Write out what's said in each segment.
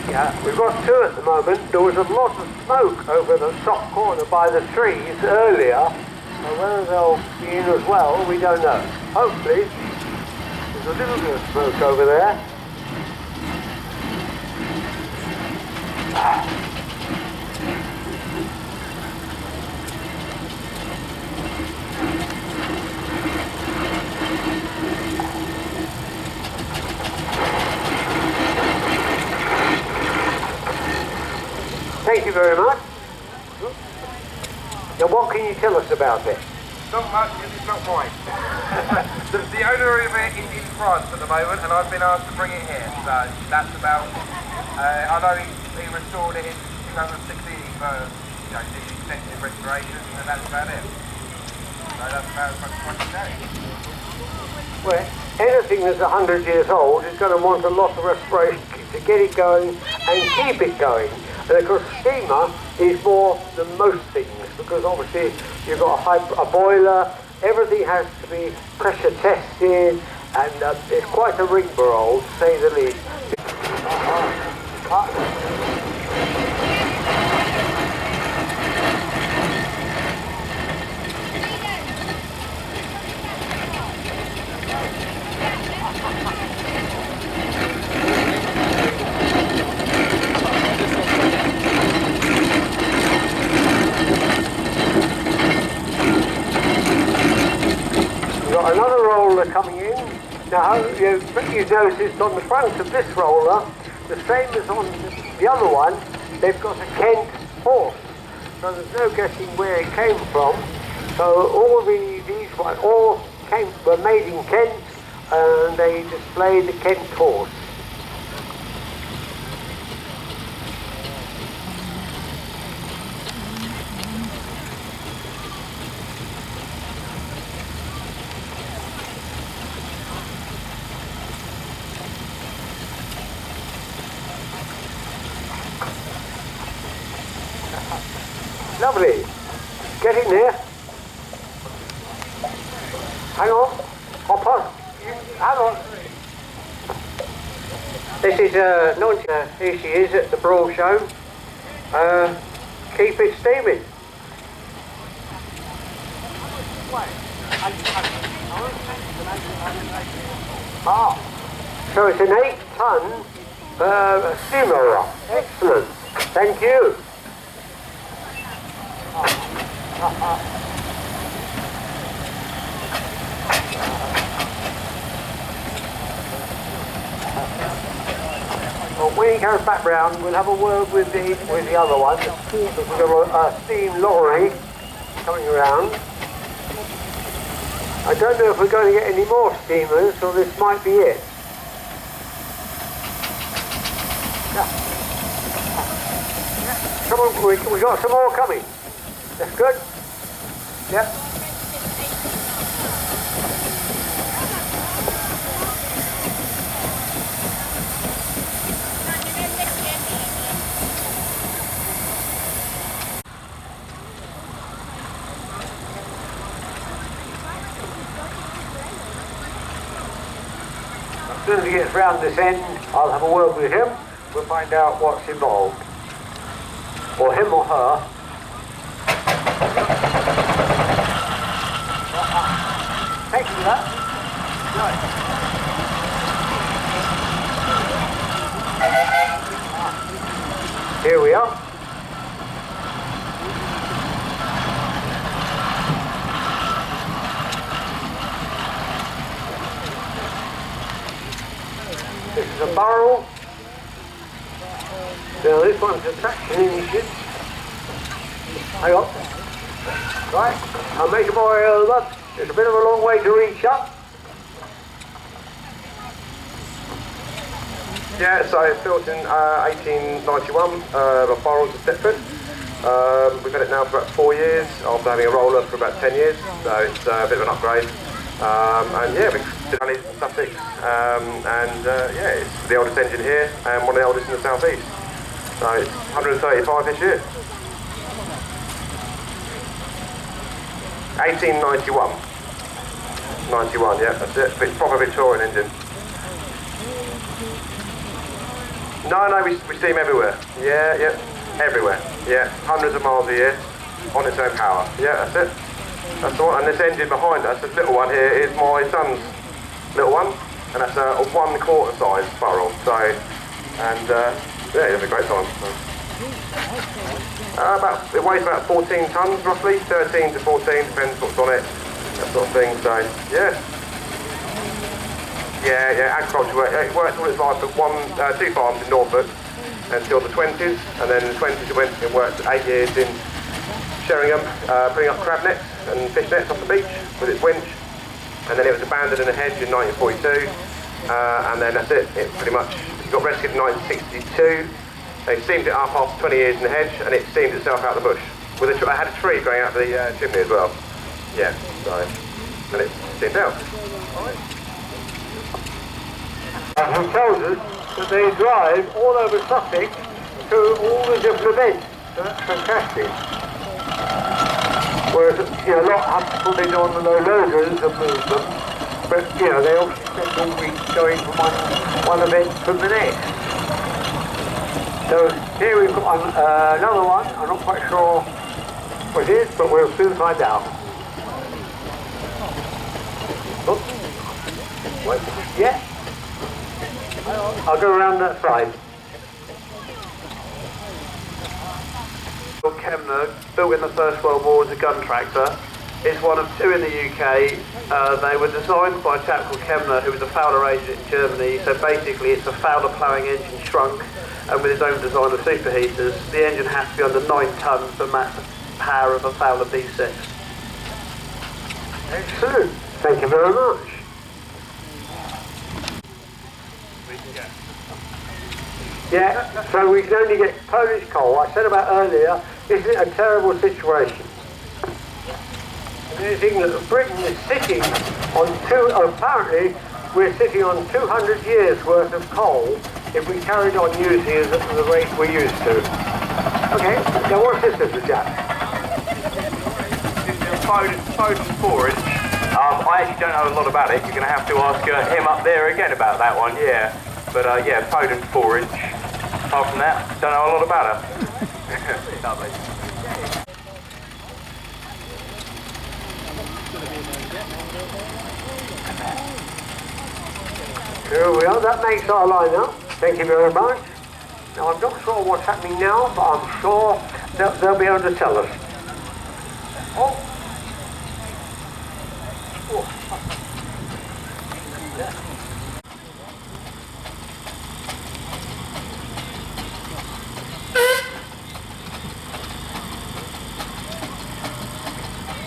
Yeah, we've got two at the moment. There was a lot of smoke over the top corner by the trees earlier. So whether they'll be in as well, we don't know. Hopefully, there's a little bit of smoke over there. Thank you very much. Now what can you tell us about it? Not much, because it's not mine. the owner of it is in France at the moment, and I've been asked to bring it here. So that's about, I know he restored it in 2016 for the extensive restorations, and that's about it. So that's about as much as I can say. Well, anything that's 100 years old is going to want a lot of restoration to get it going and keep it going. And of course, steamer is more than most things, because obviously you've got a boiler, everything has to be pressure tested, and it's quite a rigmarole, to say the least. Another roller coming in. Now, you've noticed on the front of this roller, the same as on the other one, they've got a Kent horse. So there's no guessing where it came from. So all these ones were made in Kent, and they display the Kent horse. Lovely. Get in there. Hang on. Hop on. Hang on. This is here she is at the Broyle show. Keep it steaming. So it's an 8-ton steamer. Excellent. Thank you. Well, when he goes back round, we'll have a word with the other one. We've got a steam lorry coming around. I don't know if we're going to get any more steamers, or this might be it. Come on, we got some more coming. That's good. Yep. As soon as he gets round this end, I'll have a word with him. We'll find out what's involved. Or him or her. Thank you for that. Good. Here we are. This is a barrel. Now this one's a traction engine. Hang on. Right, I'll make a boil up. It's a bit of a long way to reach up. Yeah, so it's built in 1891 by Broyle to Stepford. We've had it now for about 4 years, after having a roller for about 10 years, so it's a bit of an upgrade. And yeah, we've done it in Sussex, yeah, it's the oldest engine here and one of the oldest in the South East. So it's 135 this year. 1891. 91, yeah, that's it. Proper Victorian engine. No, we see him everywhere. Yeah, everywhere. Yeah, hundreds of miles a year on its own power. Yeah, that's it. That's the one. And this engine behind us, this little one here, is my son's little one, and that's a 1/4 size Broyle. So, and yeah, it'll be a great time. It weighs about 14 tons roughly, 13 to 14, depends what's on it, that sort of thing. So, yeah. Yeah, agriculture work. It worked all its life at two farms in Norfolk until the 20s, and then in the 20s it worked 8 years in Sheringham, putting up crab nets and fish nets off the beach with its winch, and then it was abandoned in a hedge in 1942, and then that's it. It pretty much got rescued in 1962. They steamed it up after 20 years in the hedge, and it steamed itself out the bush. I had a tree growing out the chimney as well. Yeah, so, and it steamed out. Who tells us that they drive all over Sussex to all the different events. So that's fantastic. Whereas, a lot have to put in on the loaders and move them, but, they obviously spend all week going from one event to the next. So here we've got another one. I'm not quite sure what it is, but we'll soon find out. Oops. Wait. Yeah. I'll go around that side. Kemner, built in the First World War as a gun tractor. It's one of two in the UK. They were designed by a chap called Kemner, who was a Fowler agent in Germany. So basically it's a Fowler ploughing engine shrunk, and with his own design of superheaters. The engine has to be under 9 tons for max power of a Fowler B6. Excellent. Thank you very much. Yeah, so we can only get Polish coal. I said about earlier, this is a terrible situation. And Britain is sitting on apparently we're sitting on 200 years worth of coal if we carried on using it at the rate we used to. Okay, now what's this, Mr. Jack? It's Foden 4-inch. I actually don't know a lot about it. You're going to have to ask him up there again about that one, yeah. But yeah, Foden 4-inch. Apart from that, don't know a lot about her. Lovely. Here we are, that makes our line up. Thank you very much. Now I'm not sure what's happening now, but I'm sure they'll be able to tell us. Oh.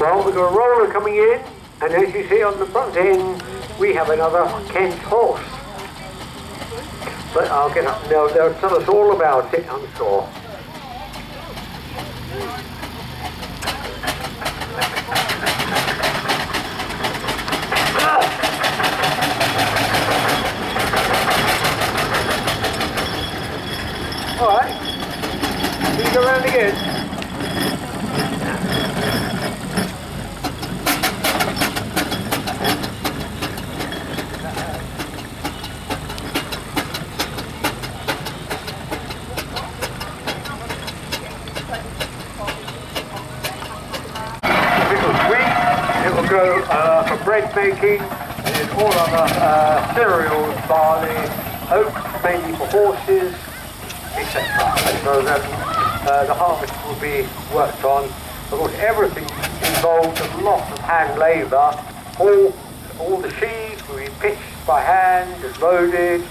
Well, we've got a roller coming in, and as you see on the front end, we have another Kent horse. But I'll get up, they'll tell us all about it, I'm sure. All right, can you go around again? For bread making, and all other cereals, barley, oats mainly for horses, etc. So that the harvest will be worked on. Of course, everything involves a lot of hand labour. All the sheaves will be pitched by hand and loaded,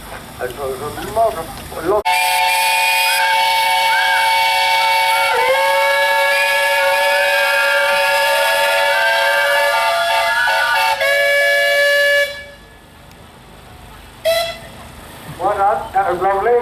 and so there's a lot. Well done, that was lovely.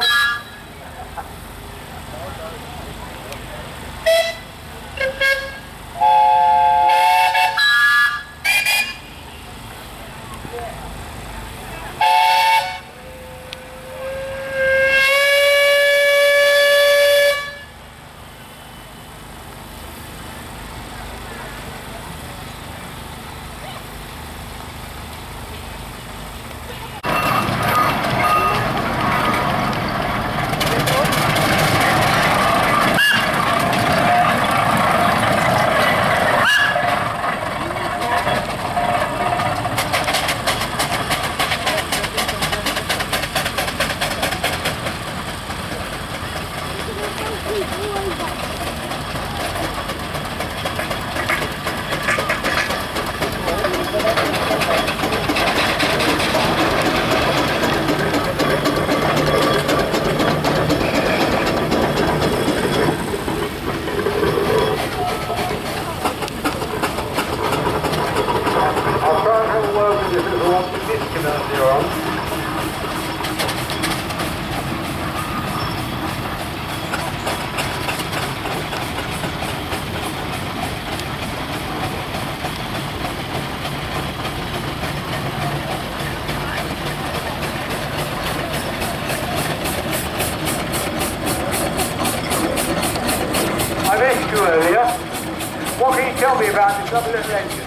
tell me about this other little engine.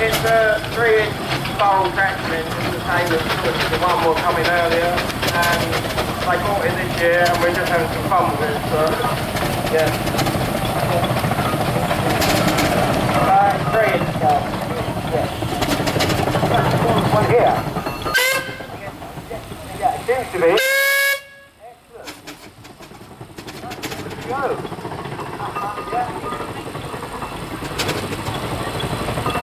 It's a 3-inch barrel traction engine, the same as the one we're coming earlier, and they bought it this year and we're just having some fun with it, so yeah. 3-inch barrel. Yeah. One here. Yeah, it seems to be.